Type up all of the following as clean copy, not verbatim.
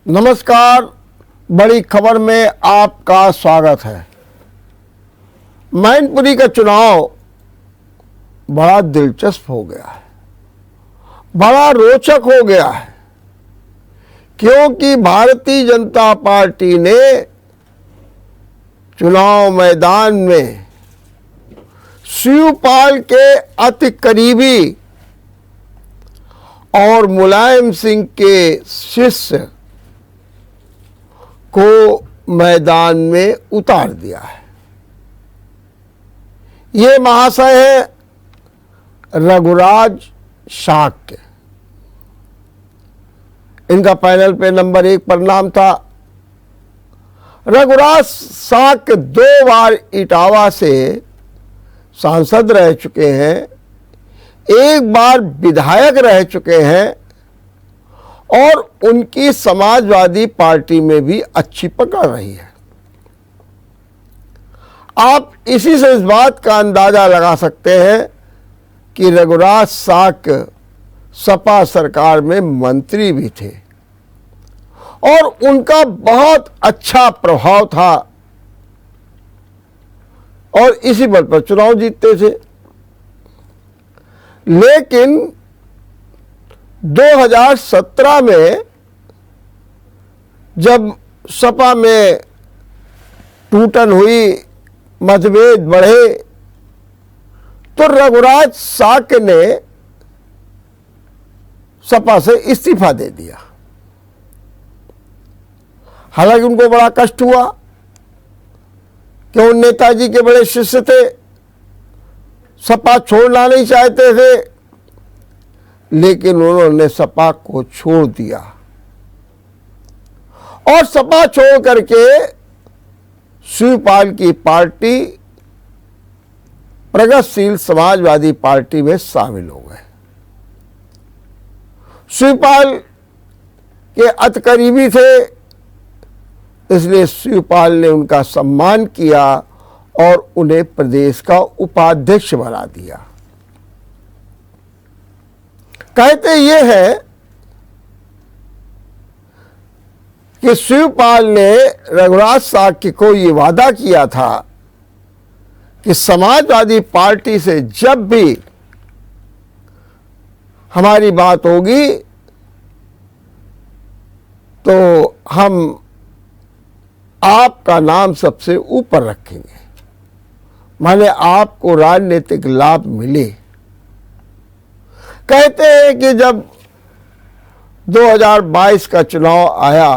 नमस्कार, बड़ी खबर में आपका स्वागत है। मैनपुरी का चुनाव बड़ा दिलचस्प हो गया है, बड़ा रोचक हो गया है, क्योंकि भारतीय जनता पार्टी ने चुनाव मैदान में शिवपाल के अति करीबी और मुलायम सिंह के शिष्य को मैदान में उतार दिया है। ये महाशय है रघुराज शाक्य। इनका पैनल पे नंबर 1 पर नाम था। रघुराज शाक्य 2 बार इटावा से सांसद रह चुके हैं, 1 बार विधायक रह चुके हैं और उनकी समाजवादी पार्टी में भी अच्छी पकड़ रही है। आप इसी से इस बात का अंदाजा लगा सकते हैं कि रघुराज शाक्य सपा सरकार में मंत्री भी थे और उनका बहुत अच्छा प्रभाव था और इसी बल पर चुनाव जीतते थे। लेकिन 2017 में जब सपा में टूटन हुई, मतभेद बढ़े, तो रघुराज शाक्य ने सपा से इस्तीफा दे दिया। हालांकि उनको बड़ा कष्ट हुआ कि उन नेताजी के बड़े शिष्य थे, सपा छोड़ना नहीं चाहते थे, लेकिन उन्होंने सपा को छोड़ दिया और सपा छोड़ करके शिवपाल की पार्टी प्रगतिशील समाजवादी पार्टी में शामिल हो गए। शिवपाल के अति करीबी थे, इसलिए शिवपाल ने उनका सम्मान किया और उन्हें प्रदेश का उपाध्यक्ष बना दिया। कहते ये है कि शिवपाल ने रघुराज शाक्य को ये वादा किया था कि समाजवादी पार्टी से जब भी हमारी बात होगी तो हम आपका नाम सबसे ऊपर रखेंगे, माने आपको राजनीतिक लाभ मिले। कहते हैं कि जब 2022 का चुनाव आया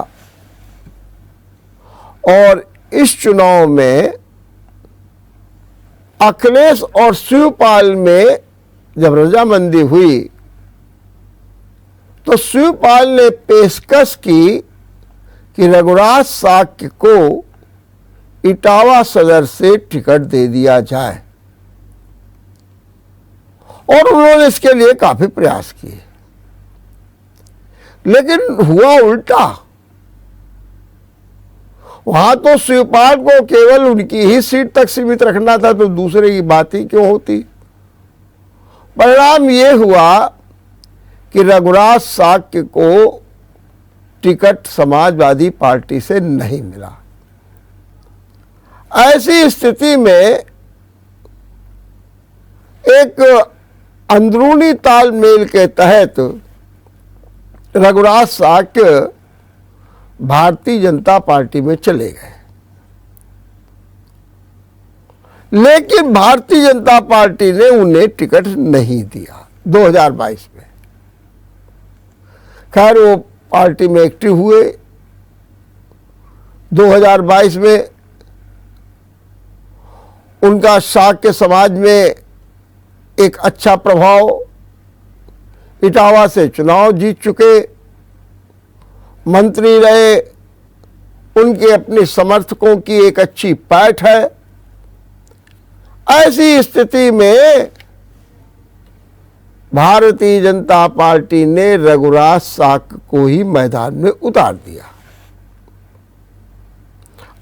और इस चुनाव में अखिलेश और शिवपाल में जब रजामंदी हुई तो शिवपाल ने पेशकश की कि रघुराज शाक्य को इटावा सदर से टिकट दे दिया जाए और उन्होंने इसके लिए काफी प्रयास किए, लेकिन हुआ उल्टा। वहां तो शिवपाल को केवल उनकी ही सीट तक सीमित रखना था, तो दूसरे की बात ही क्यों होती। परिणाम ये हुआ कि रघुराज शाक्य को टिकट समाजवादी पार्टी से नहीं मिला। ऐसी स्थिति में एक अंदरूनी तालमेल के तहत रघुराज शाक्य भारतीय जनता पार्टी में चले गए, लेकिन भारतीय जनता पार्टी ने उन्हें टिकट नहीं दिया 2022 में। खैर वो पार्टी में एक्टिव हुए। 2022 में उनका शाक्य समाज में एक अच्छा प्रभाव, इटावा से चुनाव जीत चुके, मंत्री रहे, उनके अपने समर्थकों की एक अच्छी पैठ है। ऐसी स्थिति में भारतीय जनता पार्टी ने रघुराज शाक्य को ही मैदान में उतार दिया।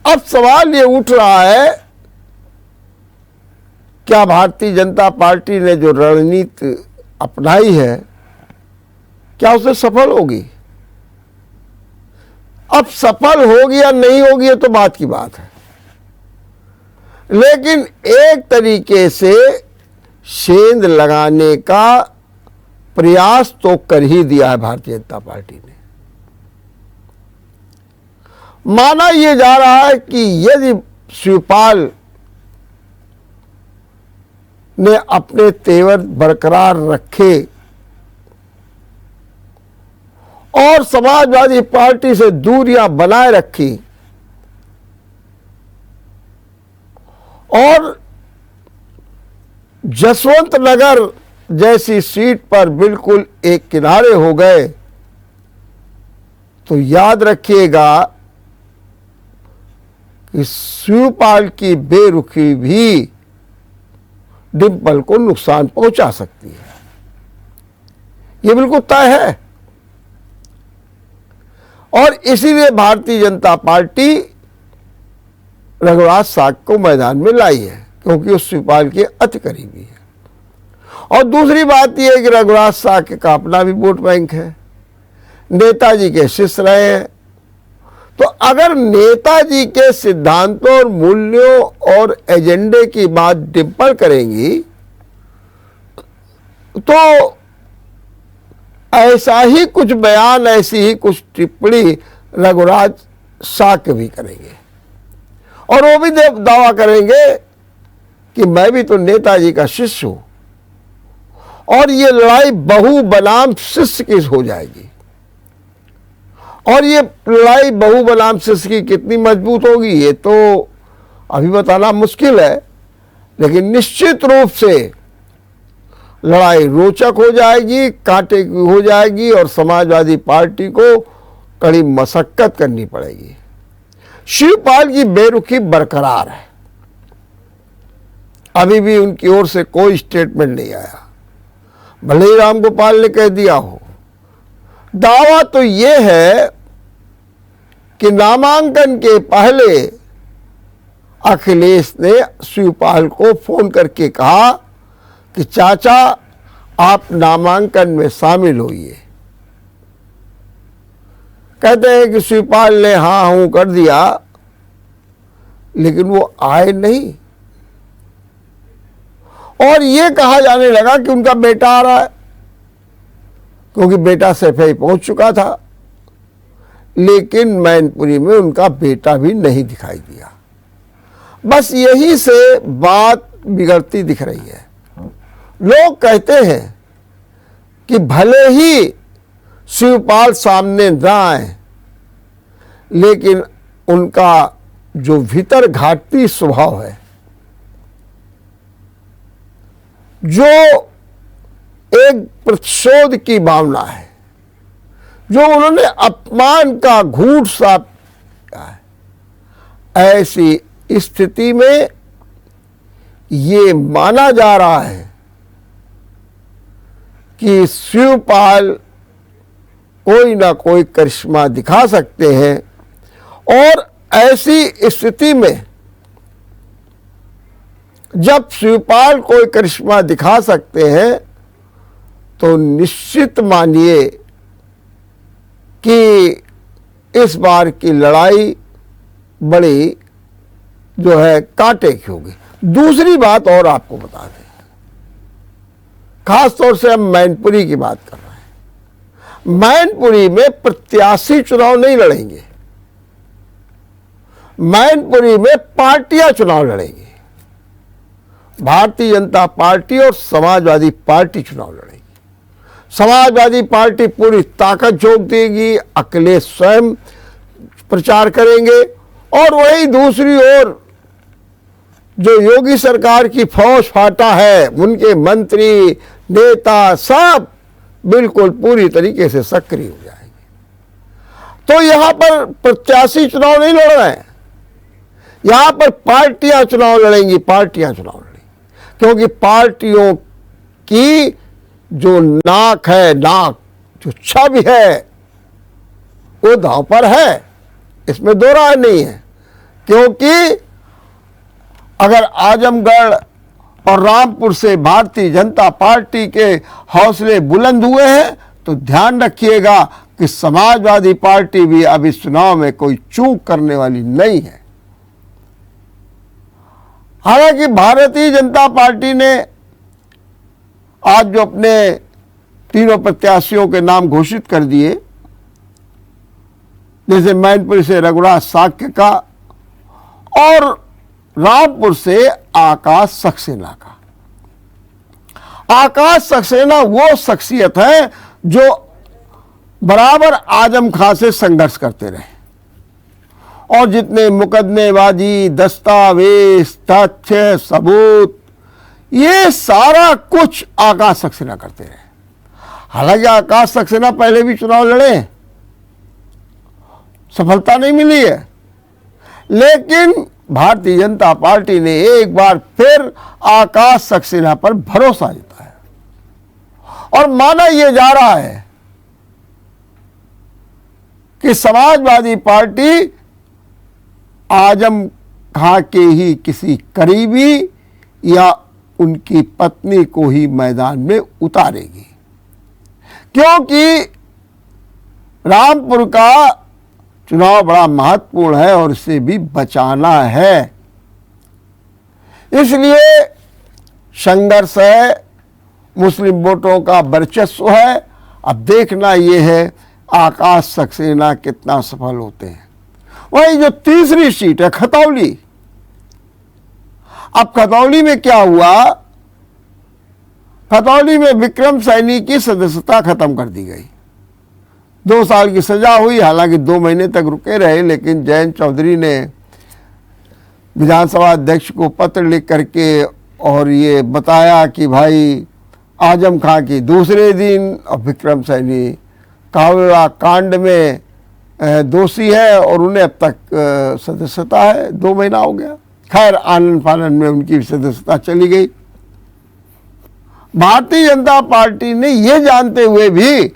अब सवाल ये उठ रहा है, क्या भारतीय जनता पार्टी ने जो रणनीति अपनाई है क्या उससे सफल होगी? अब सफल होगी या नहीं होगी ये तो बात की बात है, लेकिन एक तरीके से सेंध लगाने का प्रयास तो कर ही दिया है भारतीय जनता पार्टी ने। माना यह जा रहा है कि यदि शिवपाल ने अपने तेवर बरकरार रखे और समाजवादी पार्टी से दूरियां बनाए रखी और जसवंत नगर जैसी सीट पर बिल्कुल एक किनारे हो गए, तो याद रखिएगा कि शिवपाल की बेरुखी भी डिंपल को नुकसान पहुंचा सकती है, यह बिल्कुल तय है। और इसीलिए भारतीय जनता पार्टी रघुराज साग को मैदान में लाई है, क्योंकि उस शिवपाल के अति करीबी है। और दूसरी बात यह है कि रघुराज साग का अपना भी वोट बैंक है, नेताजी के शिष्य रहे हैं। तो अगर नेताजी के सिद्धांतों और मूल्यों और एजेंडे की बात डिंपल करेंगी तो ऐसा ही कुछ बयान, ऐसी ही कुछ टिप्पणी रघुराज साग भी करेंगे और वो भी दावा करेंगे कि मैं भी तो नेताजी का शिष्य हूं। और ये लड़ाई बहु बनाम शिष्य की हो जाएगी, और ये लड़ाई बहु बनाम शिष्य की कितनी मजबूत होगी ये तो अभी बताना मुश्किल है, लेकिन निश्चित रूप से लड़ाई रोचक हो जाएगी, कांटे की हो जाएगी और समाजवादी पार्टी को कड़ी मशक्कत करनी पड़ेगी। शिवपाल की बेरुखी बरकरार है, अभी भी उनकी ओर से कोई स्टेटमेंट नहीं आया, भले ही रामगोपाल ने कह दिया हो। दावा तो यह है कि नामांकन के पहले अखिलेश ने शिवपाल को फोन करके कहा कि चाचा आप नामांकन में शामिल होइए। कहते हैं कि शिवपाल ने हाँ हूं कर दिया, लेकिन वो आए नहीं और ये कहा जाने लगा कि उनका बेटा आ रहा है, क्योंकि बेटा सफेई पहुंच चुका था, लेकिन मैनपुरी में उनका बेटा भी नहीं दिखाई दिया। बस यही से बात बिगड़ती दिख रही है। लोग कहते हैं कि भले ही शिवपाल सामने न आए, लेकिन उनका जो भीतर घाटती स्वभाव है, जो एक प्रतिशोध की भावना है, जो उन्होंने अपमान का घूंट साफ किया है, ऐसी स्थिति में ये माना जा रहा है कि शिवपाल कोई ना कोई करिश्मा दिखा सकते हैं। और ऐसी स्थिति में जब शिवपाल कोई करिश्मा दिखा सकते हैं तो निश्चित मानिए कि इस बार की लड़ाई बड़ी जो है कांटे की होगी। दूसरी बात और आपको बता दें, खास तौर से हम मैनपुरी की बात कर रहे हैं। मैनपुरी में प्रत्याशी चुनाव नहीं लड़ेंगे, मैनपुरी में पार्टियां चुनाव लड़ेंगी। भारतीय जनता पार्टी और समाजवादी पार्टी चुनाव लड़ेगी। समाजवादी पार्टी पूरी ताकत झोंक देगी, अकेले स्वयं प्रचार करेंगे, और वही दूसरी ओर जो योगी सरकार की फौज फाटा है, उनके मंत्री नेता सब बिल्कुल पूरी तरीके से सक्रिय हो जाएंगे। तो यहां पर प्रत्याशी चुनाव नहीं लड़ रहे हैं, यहां पर पार्टियां चुनाव लड़ेंगी, पार्टियां चुनाव लड़ेंगी, क्योंकि पार्टियों की जो नाक है, नाक जो छवि है, वो दांव पर है, इसमें दो राय नहीं है। क्योंकि अगर आजमगढ़ और रामपुर से भारतीय जनता पार्टी के हौसले बुलंद हुए हैं तो ध्यान रखिएगा कि समाजवादी पार्टी भी अब इस चुनाव में कोई चूक करने वाली नहीं है। हालांकि भारतीय जनता पार्टी ने आज जो अपने तीनों प्रत्याशियों के नाम घोषित कर दिए, जैसे मैनपुरी से रघुराज साक्य का और रामपुर से आकाश सक्सेना का। आकाश सक्सेना वो शख्सियत है जो बराबर आजम खां से संघर्ष करते रहे और जितने मुकदमेबाजी, दस्तावेज, तथ्य, सबूत, ये सारा कुछ आकाश सक्सेना करते रहे। हालांकि आकाश सक्सेना पहले भी चुनाव लड़े, सफलता नहीं मिली है, लेकिन भारतीय जनता पार्टी ने एक बार फिर आकाश सक्सेना पर भरोसा जताया और माना यह जा रहा है कि समाजवादी पार्टी आजम खां के ही किसी करीबी या उनकी पत्नी को ही मैदान में उतारेगी, क्योंकि रामपुर का चुनाव बड़ा महत्वपूर्ण है और इसे भी बचाना है। इसलिए संघर्ष है, मुस्लिम वोटों का वर्चस्व है। अब देखना यह है आकाश सक्सेना कितना सफल होते हैं। वही जो तीसरी सीट है खतौली, अब खतौली में क्या हुआ, खतौली में विक्रम सैनी की सदस्यता खत्म कर दी गई। 2 साल की सजा हुई, हालांकि 2 महीने तक रुके रहे, लेकिन जयंत चौधरी ने विधानसभा अध्यक्ष को पत्र लिख करके और ये बताया कि भाई आजम खां की दूसरे दिन और विक्रम सैनी कावड़ा कांड में दोषी है और उन्हें अब तक सदस्यता है, 2 महीना हो गया। खैर आनंद फानन में उनकी सदस्यता चली गई। भारतीय जनता पार्टी ने यह जानते हुए भी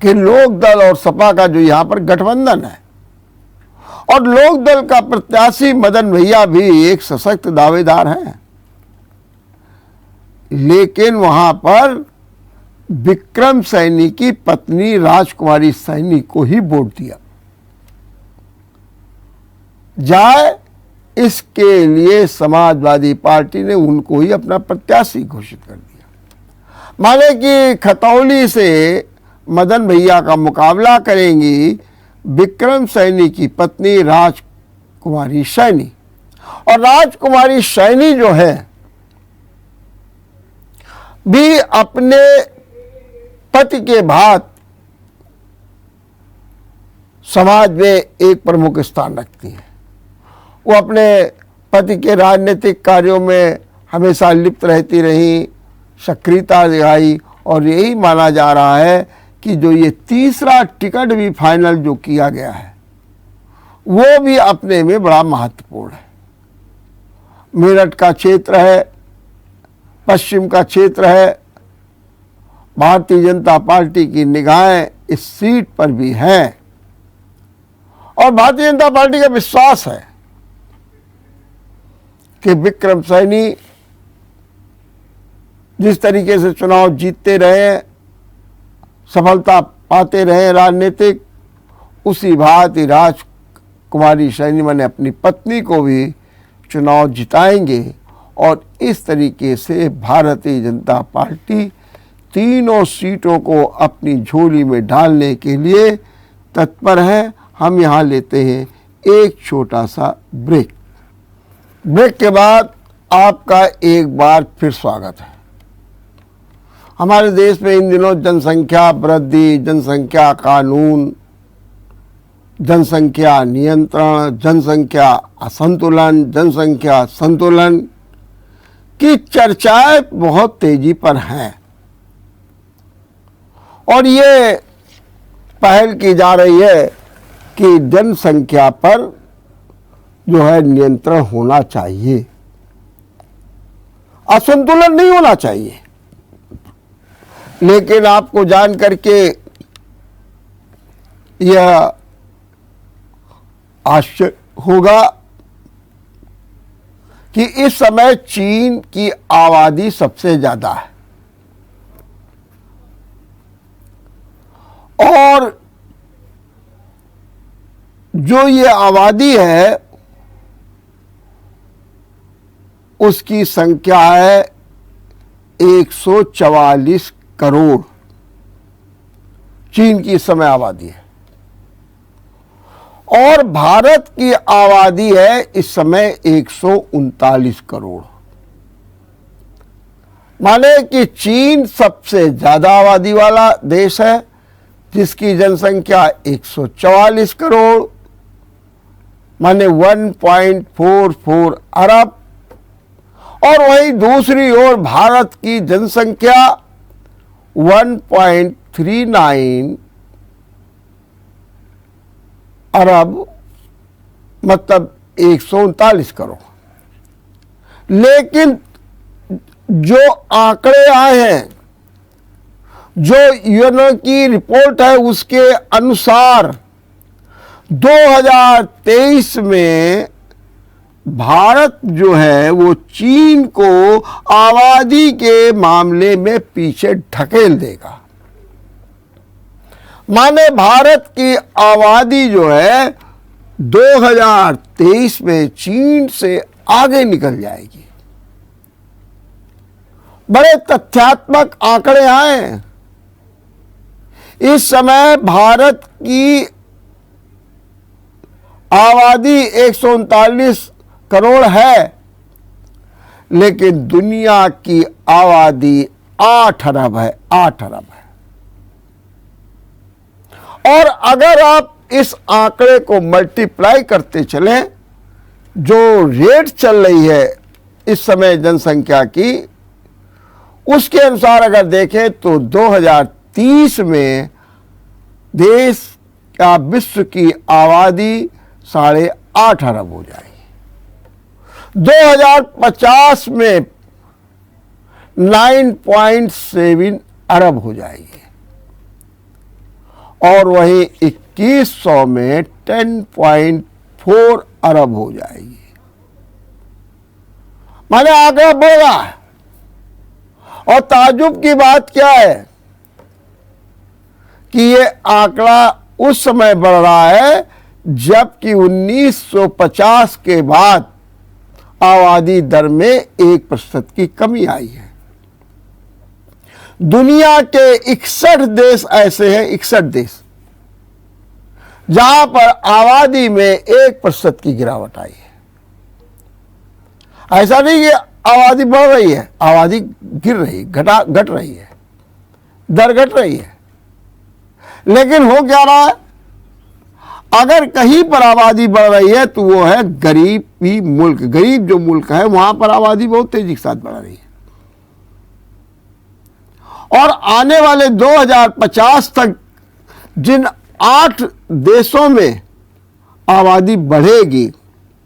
कि लोक दल और सपा का जो यहां पर गठबंधन है और लोक दल का प्रत्याशी मदन भैया भी एक सशक्त दावेदार हैं, लेकिन वहां पर विक्रम सैनी की पत्नी राजकुमारी सैनी को ही वोट दिया जाए, इसके लिए समाजवादी पार्टी ने उनको ही अपना प्रत्याशी घोषित कर दिया। माने कि खतौली से मदन भैया का मुकाबला करेंगी विक्रम सैनी की पत्नी राजकुमारी सैनी, और राजकुमारी सैनी जो है भी अपने पति के बाद समाज में एक प्रमुख स्थान रखती है। वो अपने पति के राजनीतिक कार्यों में हमेशा लिप्त रहती रही, सक्रियता दिखाई, और यही माना जा रहा है कि जो ये तीसरा टिकट भी फाइनल जो किया गया है वो भी अपने में बड़ा महत्वपूर्ण है। मेरठ का क्षेत्र है, पश्चिम का क्षेत्र है, भारतीय जनता पार्टी की निगाहें इस सीट पर भी हैं और भारतीय जनता पार्टी का विश्वास है कि विक्रम सैनी जिस तरीके से चुनाव जीतते रहे, सफलता पाते रहे राजनीतिक, उसी भांति राजकुमारी सैनी मैंने अपनी पत्नी को भी चुनाव जिताएंगे और इस तरीके से भारतीय जनता पार्टी तीनों सीटों को अपनी झोली में डालने के लिए तत्पर है। हम यहाँ लेते हैं एक छोटा सा ब्रेक। ब्रेक के बाद आपका एक बार फिर स्वागत है। हमारे देश में इन दिनों जनसंख्या वृद्धि, जनसंख्या कानून, जनसंख्या नियंत्रण, जनसंख्या असंतुलन, जनसंख्या संतुलन की चर्चाएं बहुत तेजी पर हैं और ये पहल की जा रही है कि जनसंख्या पर जो है नियंत्रण होना चाहिए, असंतुलन नहीं होना चाहिए। लेकिन आपको जान करके यह आश्चर्य होगा कि इस समय चीन की आबादी सबसे ज्यादा है और जो ये आबादी है उसकी संख्या है 144 करोड़। चीन की इस समय आबादी है और भारत की आबादी है इस समय 139 करोड़। माने कि चीन सबसे ज्यादा आबादी वाला देश है जिसकी जनसंख्या 144 करोड़, माने 1.44 अरब। और वहीं दूसरी ओर भारत की जनसंख्या 1.39 अरब, मतलब 139 करोड़। लेकिन जो आंकड़े आए हैं, जो यूएनओ की रिपोर्ट है, उसके अनुसार 2023 में भारत जो है वो चीन को आबादी के मामले में पीछे ढकेल देगा। माने भारत की आबादी जो है 2023 में चीन से आगे निकल जाएगी। बड़े तथ्यात्मक आंकड़े आए हैं। इस समय भारत की आबादी 139 करोड़ है, लेकिन दुनिया की आबादी 8 अरब है, 8 अरब है। और अगर आप इस आंकड़े को मल्टीप्लाई करते चलें, जो रेट चल रही है इस समय जनसंख्या की, उसके अनुसार अगर देखें तो 2030 में देश का विश्व की आबादी 8.5 अरब हो जाएगी। 2050 में 9.7 अरब हो जाएगी और वहीं 2100 में 10.4 अरब हो जाएगी। माने आंकड़ा बढ़ रहा है। और ताज्जुब की बात क्या है कि ये आंकड़ा उस समय बढ़ रहा है जबकि 1950 के बाद आबादी दर में 1% की कमी आई है। दुनिया के 61 देश ऐसे हैं, 61 देश, जहां पर आबादी में 1% की गिरावट आई है। ऐसा नहीं कि आबादी बढ़ रही है, आबादी गिर रही, घट रही है, दर घट रही है। लेकिन हो क्या रहा है, अगर कहीं पर आबादी बढ़ रही है तो वो है गरीबी मुल्क। गरीब जो मुल्क है वहां पर आबादी बहुत तेजी के साथ बढ़ रही है। और आने वाले 2050 तक जिन 8 देशों में आबादी बढ़ेगी,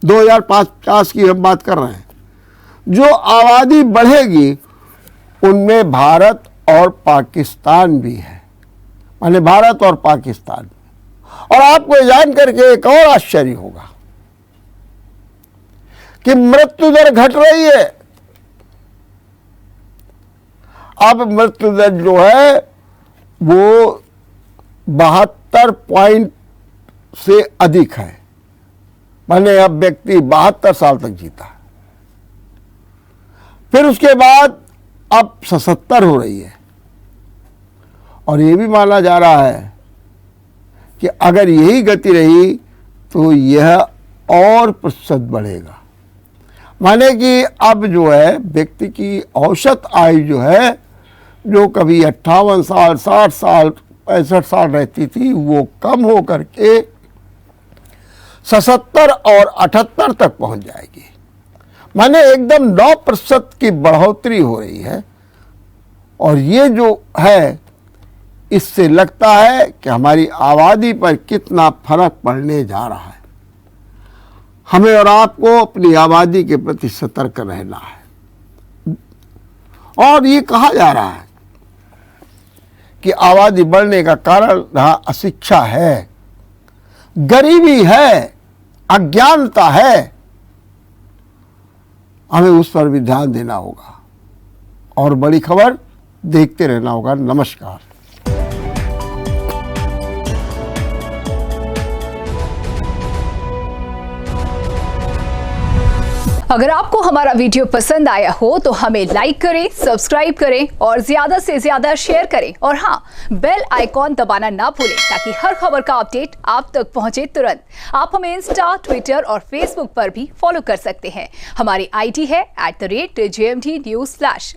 2050 की हम बात कर रहे हैं, जो आबादी बढ़ेगी उनमें भारत और पाकिस्तान भी है। माने भारत और पाकिस्तान। और आपको जान करके एक और आश्चर्य होगा कि मृत्यु दर घट रही है। अब मृत्यु दर जो है वो 72 पॉइंट से अधिक है। माने अब व्यक्ति 72 साल तक जीता है। फिर उसके बाद अब 77 हो रही है। और ये भी माना जा रहा है कि अगर यही गति रही तो यह और प्रतिशत बढ़ेगा। माने कि अब जो है व्यक्ति की औसत आयु जो है, जो कभी 58 साल, 60 साल, 65 साल रहती थी, वो कम हो करके 77 और 78 तक पहुंच जाएगी। माने एकदम 9% की बढ़ोतरी हो रही है। और ये जो है, इससे लगता है कि हमारी आबादी पर कितना फर्क पड़ने जा रहा है। हमें और आपको अपनी आबादी के प्रति सतर्क रहना है। और ये कहा जा रहा है कि आबादी बढ़ने का कारण रहा अशिक्षा है, गरीबी है, अज्ञानता है। हमें उस पर भी ध्यान देना होगा और बड़ी खबर देखते रहना होगा। नमस्कार। अगर आपको हमारा वीडियो पसंद आया हो तो हमें लाइक करें, सब्सक्राइब करें और ज्यादा से ज्यादा शेयर करें और हाँ, बेल आइकॉन दबाना ना भूलें ताकि हर खबर का अपडेट आप तक पहुंचे तुरंत। आप हमें इंस्टा, ट्विटर और फेसबुक पर भी फॉलो कर सकते हैं। हमारी आईडी है @JMT News Flash।